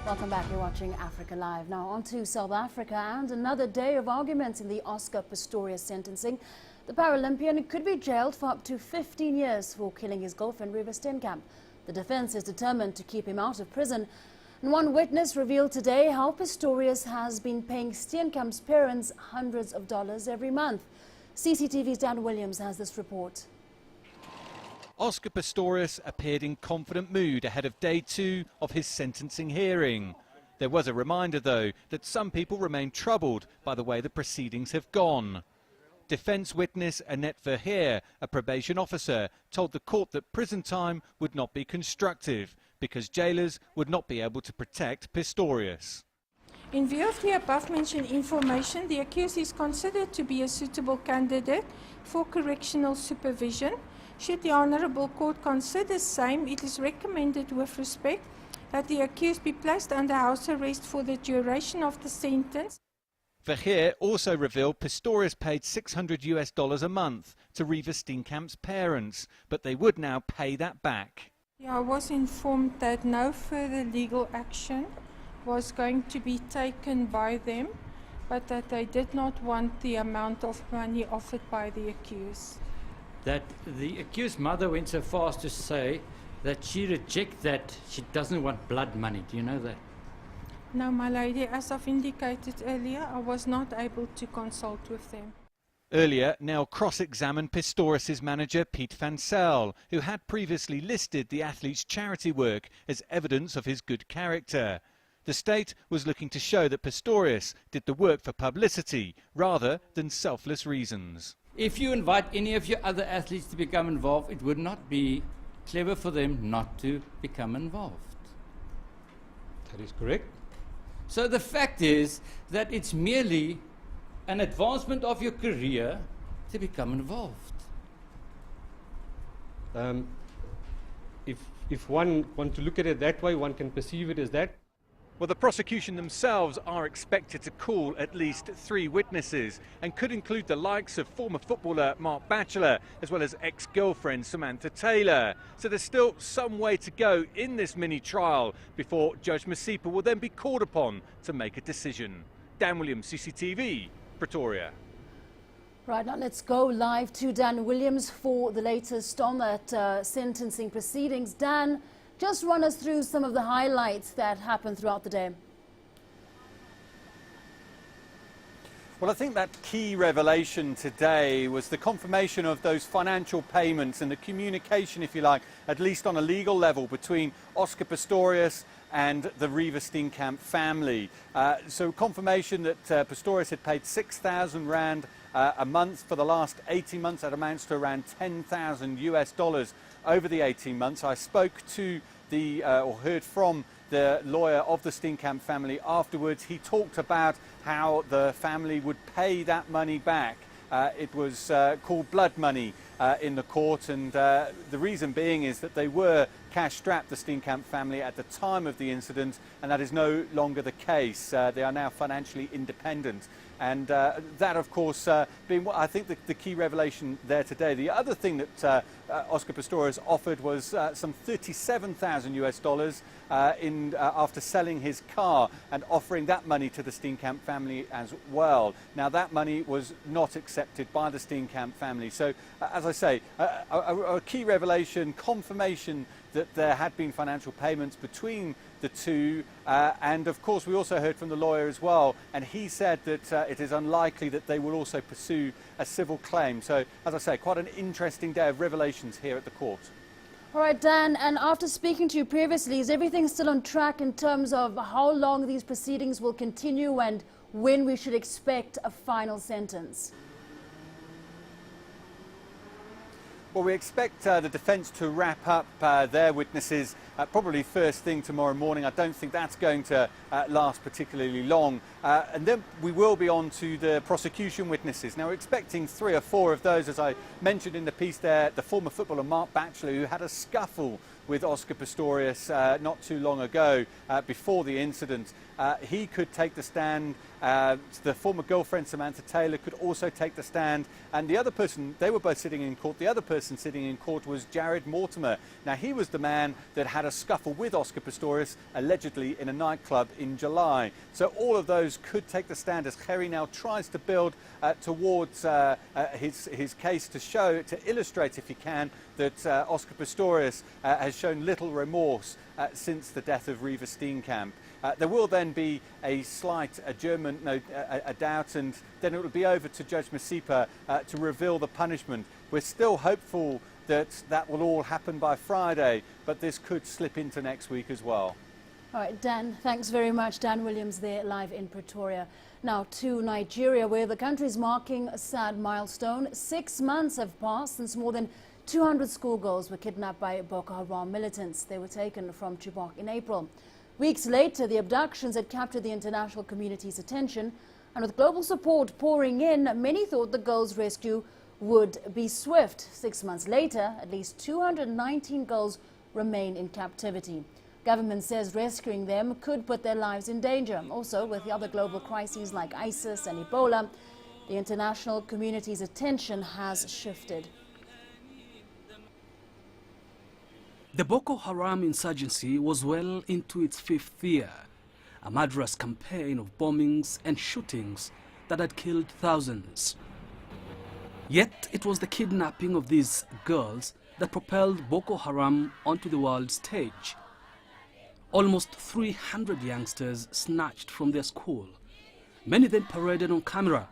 Welcome back. You're watching Africa Live. Now on to South Africa and another day of arguments in the Oscar Pistorius sentencing. The Paralympian could be jailed for up to 15 years for killing his girlfriend Riva Steenkamp. The defense is determined to keep him out of prison. And one witness revealed today how Pistorius has been paying Steenkamp's parents hundreds of dollars every month. CCTV's Dan Williams has this report. Oscar Pistorius appeared in confident mood ahead of day 2 of his sentencing hearing. There was a reminder, though, that some people remain troubled by the way the proceedings have gone. Defence witness Annette Verheer, a probation officer, told the court that prison time would not be constructive because jailers would not be able to protect Pistorius. In view of the above-mentioned information, the accused is considered to be a suitable candidate for correctional supervision. Should the Honourable Court consider same, it is recommended with respect that the accused be placed under house arrest for the duration of the sentence. Verheer also revealed Pistorius paid $600 a month to Riva Steenkamp's parents, but they would now pay that back. Yeah, I was informed that no further legal action was going to be taken by them, but that they did not want the amount of money offered by the accused. That the accused mother went so far as to say that she rejects that she doesn't want blood money. Do you know that? No, my lady, as I've indicated earlier, I was not able to consult with them. Earlier, Nel cross-examined Pistorius' manager Piet van Zyl, who had previously listed the athlete's charity work as evidence of his good character. The state was looking to show that Pistorius did the work for publicity rather than selfless reasons. If you invite any of your other athletes to become involved, it would not be clever for them not to become involved. That is correct. So the fact is that it's merely an advancement of your career to become involved. If one wants to look at it that way, one can perceive it as that. Well, the prosecution themselves are expected to call at least 3 witnesses and could include the likes of former footballer Mark Batchelor as well as ex-girlfriend Samantha Taylor. So there's still some way to go in this mini-trial before Judge Masipa will then be called upon to make a decision. Dan Williams, CCTV, Pretoria. Right, now let's go live to Dan Williams for the latest on that sentencing proceedings. Dan, just run us through some of the highlights that happened throughout the day. Well, I think that key revelation today was the confirmation of those financial payments and the communication, if you like, at least on a legal level, between Oscar Pistorius and the Riva Steenkamp family. So confirmation that Pistorius had paid 6,000 rand a month for the last 18 months. That amounts to around $10,000 over the 18 months. I spoke to or heard from the lawyer of the Steenkamp family afterwards. He talked about how the family would pay that money back. It was called blood money in the court, and the reason being is that they were cash-strapped, the Steenkamp family, at the time of the incident, and that is no longer the case. They are now financially independent. And that, of course, being what I think the key revelation there today. The other thing that Oscar Pistorius offered was some $37,000 after selling his car and offering that money to the Steenkamp family as well. Now, that money was not accepted by the Steenkamp family. So, as I say, a key revelation, confirmation that there had been financial payments between the two, and of course we also heard from the lawyer as well, and he said that it is unlikely that they will also pursue a civil claim. So, as I say, quite an interesting day of revelations here at the court. All right, Dan, and after speaking to you previously, is everything still on track in terms of how long these proceedings will continue and when we should expect a final sentence? Well, we expect the defence to wrap up their witnesses probably first thing tomorrow morning. I don't think that's going to last particularly long. And then we will be on to the prosecution witnesses. Now, we're expecting 3 or 4 of those, as I mentioned in the piece there, the former footballer Mark Batchelor, who had a scuffle with Oscar Pistorius not too long ago before the incident. He could take the stand The former girlfriend, Samantha Taylor, could also take the stand. And the other person, they were both sitting in court, the other person sitting in court was Jared Mortimer. Now, he was the man that had a scuffle with Oscar Pistorius, allegedly in a nightclub in July. So all of those could take the stand as Kerry now tries to build towards his case to illustrate, if he can, that Oscar Pistorius has shown little remorse since the death of Reeva Steenkamp. There will then be a slight adjournment, a doubt, and then it will be over to Judge Masipa to reveal the punishment. We're still hopeful that that will all happen by Friday, but this could slip into next week as well. All right, Dan, thanks very much. Dan Williams there live in Pretoria. Now to Nigeria, where the country is marking a sad milestone. 6 months have passed since more than 200 schoolgirls were kidnapped by Boko Haram militants. They were taken from Chibok in April. Weeks later, the abductions had captured the international community's attention, and with global support pouring in, many thought the girls' rescue would be swift. 6 months later, at least 219 girls remain in captivity. Government says rescuing them could put their lives in danger. Also, with the other global crises like ISIS and Ebola, the international community's attention has shifted. The Boko Haram insurgency was well into its 5th year, a murderous campaign of bombings and shootings that had killed thousands. Yet it was the kidnapping of these girls that propelled Boko Haram onto the world stage. Almost 300 youngsters snatched from their school, many then paraded on camera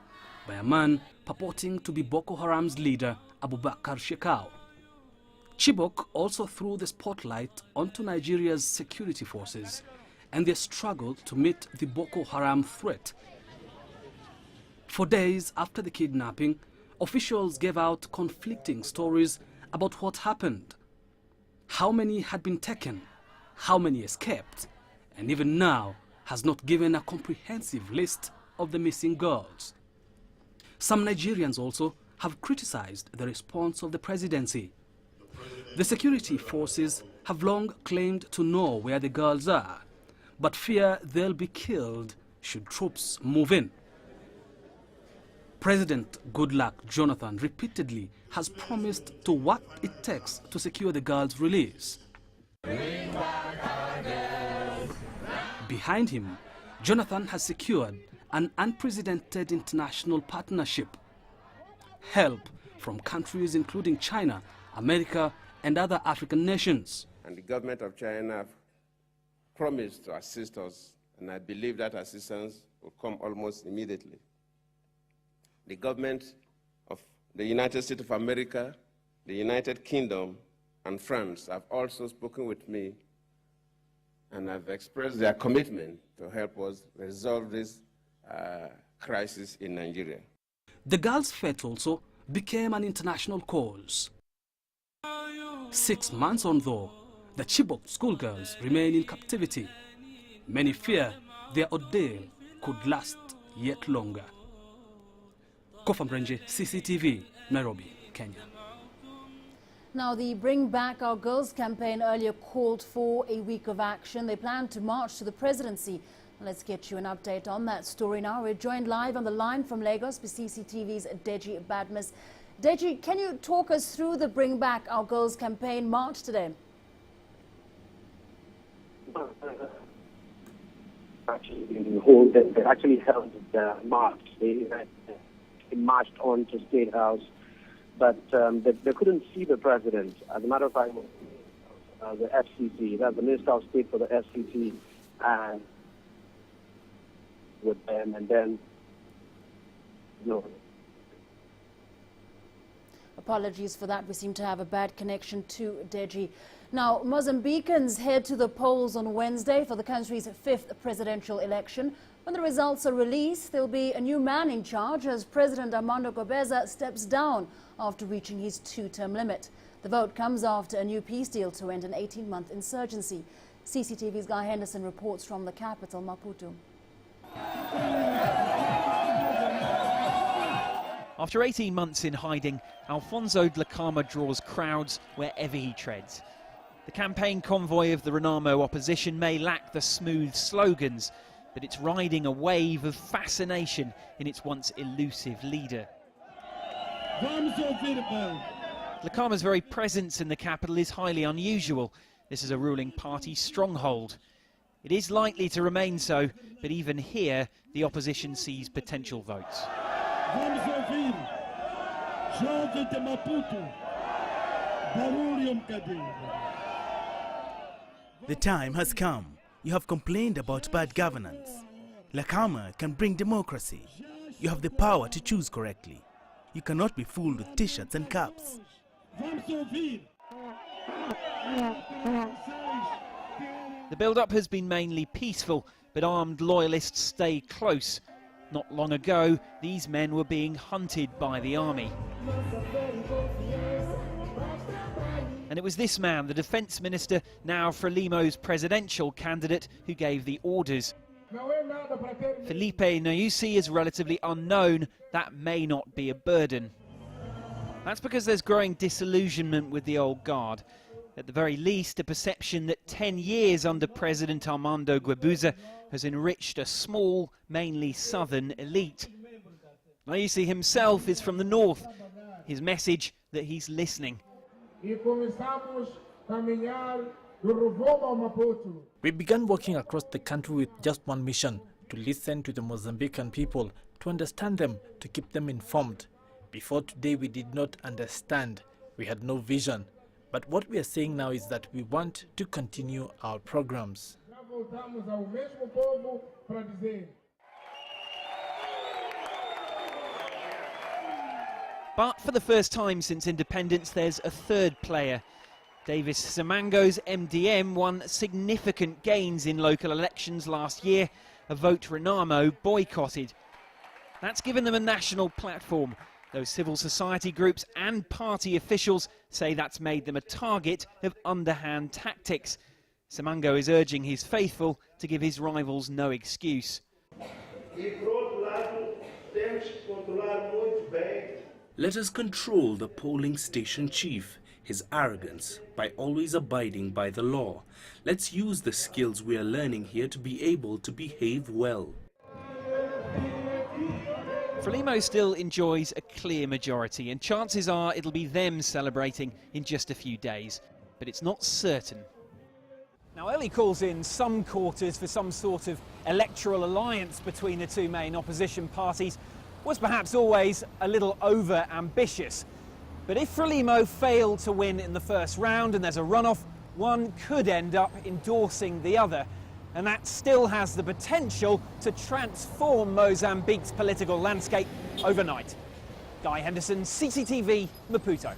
by a man purporting to be Boko Haram's leader, Abubakar Shekau. Chibok also threw the spotlight onto Nigeria's security forces and their struggle to meet the Boko Haram threat. For days after the kidnapping, officials gave out conflicting stories about what happened. How many had been taken, how many escaped, and even now has not given a comprehensive list of the missing girls. Some Nigerians also have criticized the response of the presidency. The security forces have long claimed to know where the girls are, but fear they'll be killed should troops move in. President Goodluck Jonathan repeatedly has promised to what it takes to secure the girls' release. Behind him, Jonathan has secured an unprecedented international partnership. Help from countries including China, America, and other African nations. And the government of China promised to assist us, and I believe that assistance will come almost immediately. The government of the United States of America, the United Kingdom, and France have also spoken with me and have expressed their commitment to help us resolve this crisis in Nigeria. The girls' fate also became an international cause. 6 months on, though, the Chibok schoolgirls remain in captivity. Many fear their ordeal could last yet longer. Kofa Mrenje, CCTV, Nairobi, Kenya. Now, the Bring Back Our Girls campaign earlier called for a week of action. They plan to march to the presidency. Let's get you an update on that story now. We're joined live on the line from Lagos by CCTV's Deji Badmus. Deji, can you talk us through the Bring Back Our Girls campaign march today? They actually held the march. They marched on to State House, but they couldn't see the president. As a matter of fact, the FCC, that's the Minister of State for the FCC, and with them, and then no. Apologies for that. We seem to have a bad connection to Deji. Now, Mozambicans head to the polls on Wednesday for the country's 5th presidential election. When the results are released, there'll be a new man in charge as President Armando Guebuza steps down after reaching his 2-term limit. The vote comes after a new peace deal to end an 18-month insurgency. CCTV's Guy Henderson reports from the capital, Maputo. After 18 months in hiding, Alfonso Dhlakama draws crowds wherever he treads. The campaign convoy of the Renamo opposition may lack the smooth slogans, but it's riding a wave of fascination in its once elusive leader. Dhlakama's very presence in the capital is highly unusual. This is a ruling party stronghold. It is likely to remain so, but even here, the opposition sees potential votes. The time has come. You have complained about bad governance. Dhlakama can bring democracy. You have the power to choose correctly. You cannot be fooled with t-shirts and caps. The build-up has been mainly peaceful, but armed loyalists stay close. Not long ago, these men were being hunted by the army. And it was this man, the defence minister, now Frelimo's presidential candidate, who gave the orders. Felipe Nyusi is relatively unknown. That may not be a burden. That's because there's growing disillusionment with the old guard. At the very least, a perception that 10 years under President Armando Guebuza has enriched a small, mainly southern elite. Nyusi himself is from the north. His message, that he's listening. We began working across the country with just one mission: to listen to the Mozambican people, to understand them, to keep them informed. Before today, we did not understand. We had no vision. But what we are saying now is that we want to continue our programs. But for the first time since independence, there's a third player. Davis Simango's MDM won significant gains in local elections last year, a vote Renamo boycotted. That's given them a national platform. Those civil society groups and party officials say that's made them a target of underhand tactics. Simango is urging his faithful to give his rivals no excuse. Let us control the polling station chief, his arrogance, by always abiding by the law. Let's use the skills we are learning here to be able to behave well. Frelimo still enjoys a clear majority, and chances are it'll be them celebrating in just a few days. But it's not certain. Now, early calls in some quarters for some sort of electoral alliance between the two main opposition parties was perhaps always a little over-ambitious. But if Frelimo failed to win in the first round and there's a runoff, one could end up endorsing the other. And that still has the potential to transform Mozambique's political landscape overnight. Guy Henderson, CCTV, Maputo.